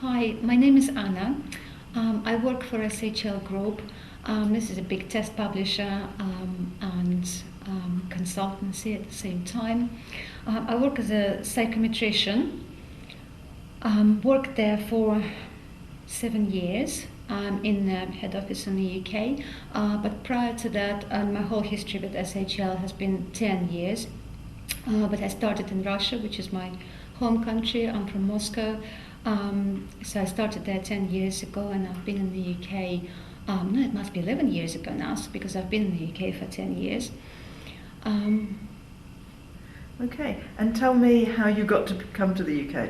Hi, my name is Anna. I work for SHL Group. This is a big test publisher and consultancy at the same time. I work as a psychometrician. Worked there for 7 years in the head office in the UK. But prior to that, my whole history with SHL has been 10 years. But I started in Russia, which is my home country. I'm from Moscow. So I started there 10 years ago, and I've been in the UK, no, it must be 11 years ago now, because I've been in the UK for 10 years. Okay, and tell me how you got to come to the UK.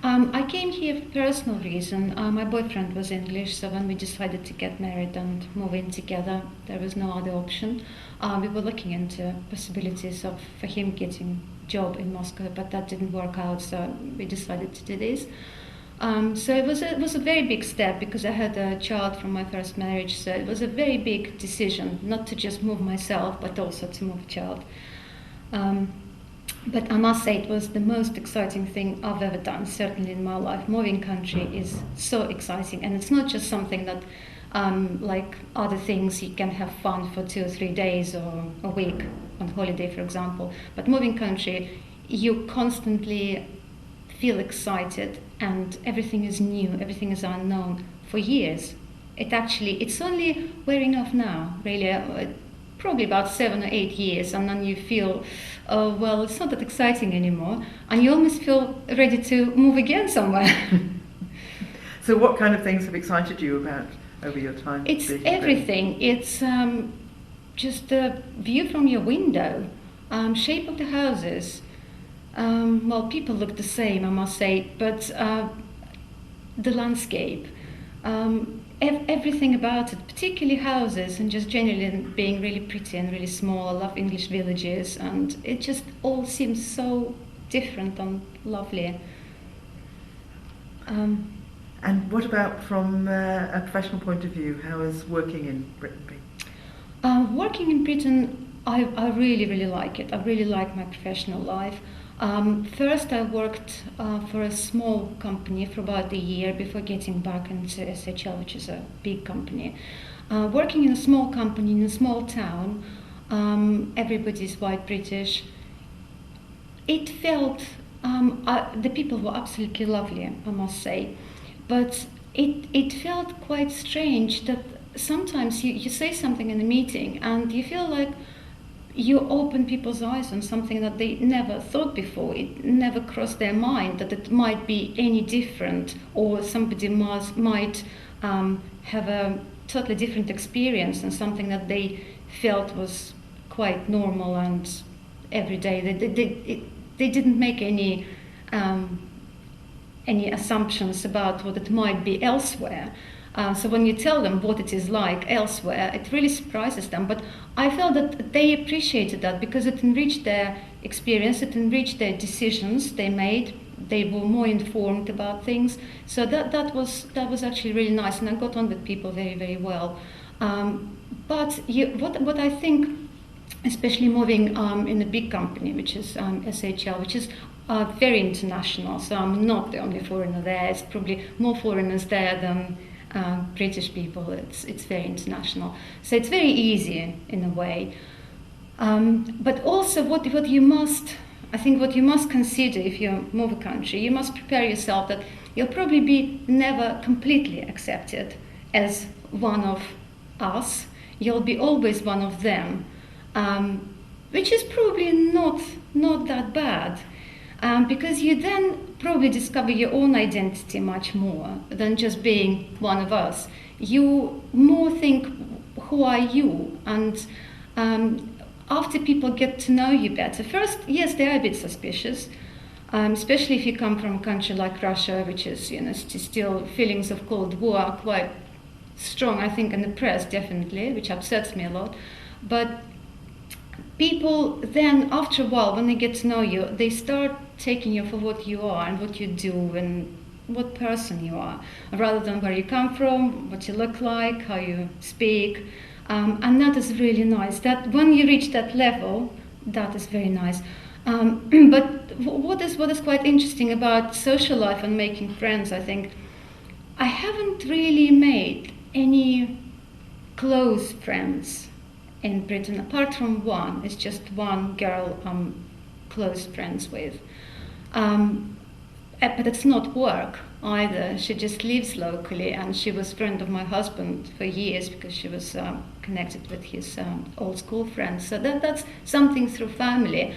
I came here for personal reason. My boyfriend was English, so when we decided to get married and move in together, there was no other option. We were looking into possibilities for him getting a job in Moscow, but that didn't work out, so we decided to do this. So it was a very big step, because I had a child from my first marriage, so it was a very big decision, not to just move myself, but also to move a child. But I must say it was the most exciting thing I've ever done, certainly in my life. Moving country is so exciting, and it's not just something that, like other things, you can have fun for 2 or 3 days or a week on holiday, for example. But moving country, you constantly feel excited, and everything is new, everything is unknown for years. It's only wearing off now, really. Probably about 7 or 8 years, and then you feel, oh, well, it's not that exciting anymore, and you almost feel ready to move again somewhere. So what kind of things have excited you about over your time? It's everything. It's just the view from your window, shape of the houses. Well, people look the same, I must say, but the landscape. Everything about it, particularly houses, and just generally being really pretty and really small. I love English villages, and it just all seems so different and lovely. And what about from a professional point of view? How is working in Britain been? Working in Britain, I really, really like it. I really like my professional life. First, I worked for a small company for about a year before getting back into SHL, which is a big company. Working in a small company in a small town, everybody's white British. It felt, the people were absolutely lovely, I must say, but it felt quite strange that sometimes you say something in a meeting and you feel like you open people's eyes on something that they never thought before. It never crossed their mind that it might be any different, or somebody might have a totally different experience and something that they felt was quite normal and everyday. They didn't make any assumptions about what it might be elsewhere. So when you tell them what it is like elsewhere, it really surprises them. But I felt that they appreciated that, because it enriched their experience, it enriched their decisions they made. They were more informed about things. So that was actually really nice, and I got on with people very, very well. But what I think, especially moving in a big company, which is SHL, which is very international. So I'm not the only foreigner there. It's probably more foreigners there than British people. It's very international, so it's very easy in a way. But also, what you must consider if you move a country, you must prepare yourself that you'll probably be never completely accepted as one of us. You'll be always one of them, which is probably not that bad. Because you then probably discover your own identity much more than just being one of us. You more think, who are you? And after people get to know you better, first, yes, they are a bit suspicious, especially if you come from a country like Russia, which is, still feelings of Cold War are quite strong, I think, in the press, definitely, which upsets me a lot. But people then, after a while, when they get to know you, they start taking you for what you are and what you do and what person you are, rather than where you come from, what you look like, how you speak. And that is really nice. That when you reach that level, that is very nice. But what is quite interesting about social life and making friends, I think, I haven't really made any close friends in Britain, apart from one. It's just one girl I'm close friends with. But it's not work either. She just lives locally, and she was a friend of my husband for years because she was connected with his old school friends. So that's something through family.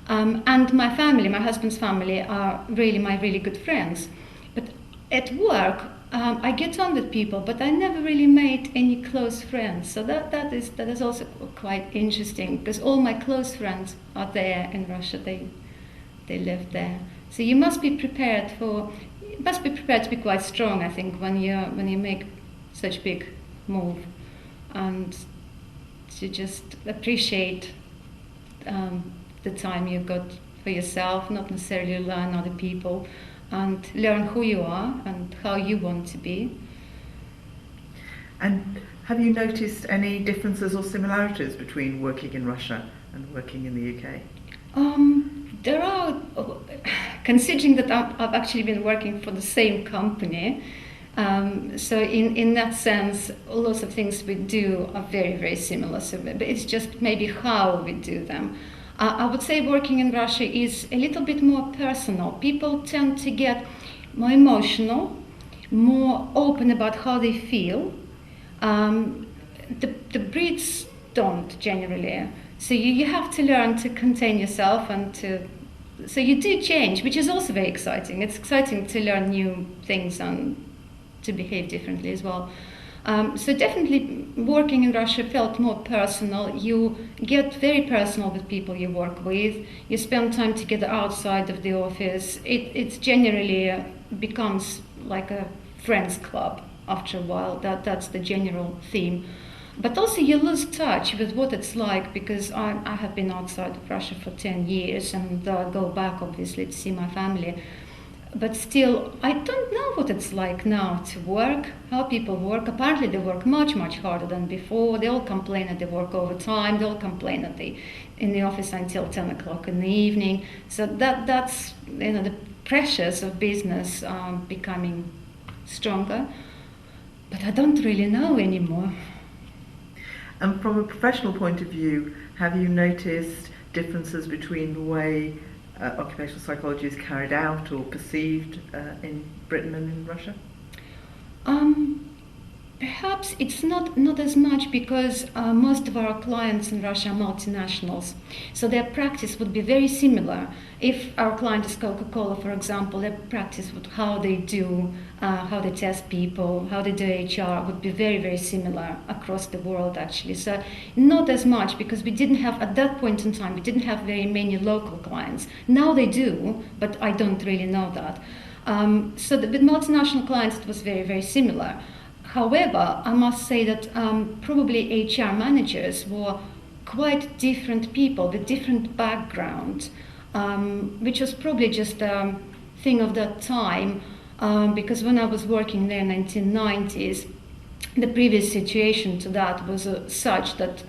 And my family, my husband's family, are really my really good friends. But at work, I get on with people, but I never really made any close friends. So that is also quite interesting, because all my close friends are there in Russia. They live there. So you must be prepared to be quite strong, I think, when you make such big move, and to just appreciate the time you got for yourself, not necessarily learn other people, and learn who you are and how you want to be. And have you noticed any differences or similarities between working in Russia and working in the UK? There are, considering that I've actually been working for the same company, so in that sense, lots of things we do are very, very similar. So it's just maybe how we do them. I would say working in Russia is a little bit more personal. People tend to get more emotional, more open about how they feel. The Brits don't generally. So you have to learn to contain yourself, so you do change, which is also very exciting. It's exciting to learn new things and to behave differently as well. So definitely working in Russia felt more personal. You get very personal with people you work with. You spend time together outside of the office. It generally becomes like a friends club after a while. That's the general theme. But also you lose touch with what it's like, because I have been outside of Russia for 10 years and go back obviously to see my family. But still, I don't know what it's like now to work, how people work. Apparently they work much, much harder than before. They all complain that they work overtime. They all complain that they in the office until 10 o'clock in the evening. So that's the pressures of business are becoming stronger. But I don't really know anymore. And from a professional point of view, have you noticed differences between the way occupational psychology is carried out or perceived in Britain and in Russia? Perhaps it's not as much, because most of our clients in Russia are multinationals, so their practice would be very similar. If our client is Coca-Cola, for example, their practice would, how they test people, how they do HR, would be very, very similar across the world actually. So not as much, because we didn't have, at that point in time, we didn't have very many local clients. Now they do, but I don't really know that. So with multinational clients it was very, very similar. However, I must say that probably HR managers were quite different people with different background, which was probably just a thing of that time, because when I was working there in the 1990s, the previous situation to that was such that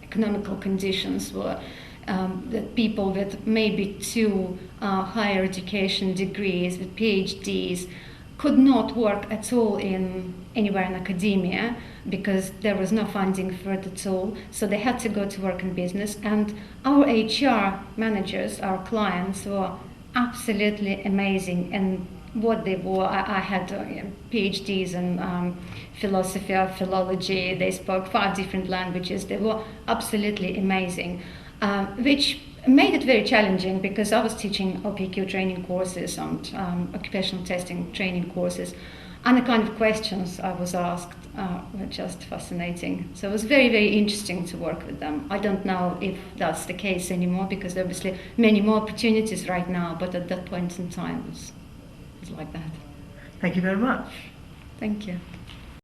economical conditions were that people with maybe 2 higher education degrees, with PhDs, could not work at all anywhere in academia, because there was no funding for it at all. So they had to go to work in business. And our HR managers, our clients, were absolutely amazing. And what they were, I had PhDs in philosophy or philology. They spoke 5 different languages. They were absolutely amazing, which made it very challenging, because I was teaching OPQ training courses and occupational testing training courses, and the kind of questions I was asked were just fascinating. So it was very, very interesting to work with them. I don't know if that's the case anymore, because there are obviously many more opportunities right now, but at that point in time it was like that. Thank you very much. Thank you.